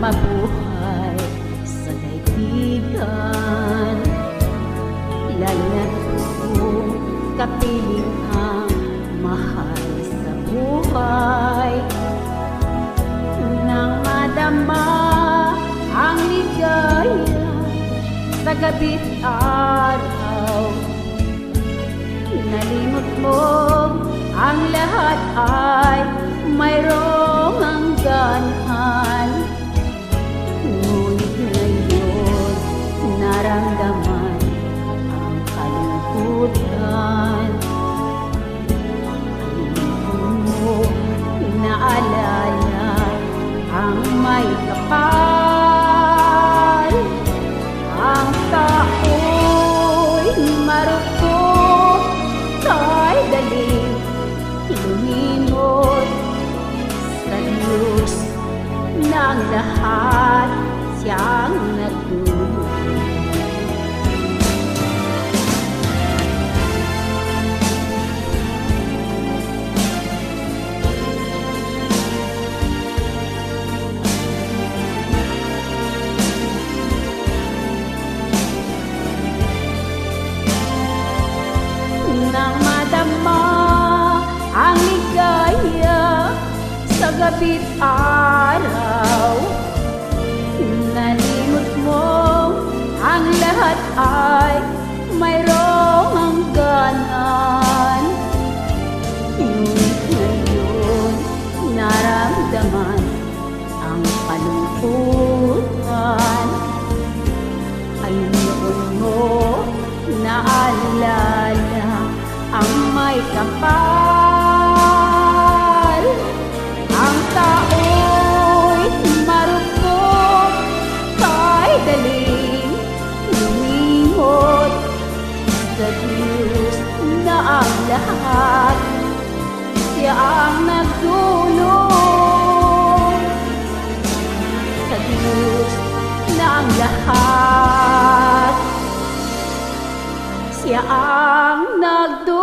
mabuhay sa daigdigan, lalo na't kung kapiling ang mahal sa buhay. Nang madama ang ligaya sa gabi't araw, nalimot mo ang lahat ay mayroong hangganan. Ngunit ngayon naramdaman ang kalungkutan. Alimutan mo, inaalala ang may kapal. Ang tao'y marupok, kay daling lumimot sa Diyos ng lahat siyang nagtulong. Nang madama ang ligaya sa gabi't araw, nalimot mo ang lahat ay mayroong hangganan. Ngunit ngayon naramdaman ang kalungkutan. Ay noon mo naalala ang may kapal. Ang tao'y marupok, kay daling lumimot sa Diyos na ang lahat siya ang nagdulong. Sa Diyos na ang lahat siya ang nagdulong.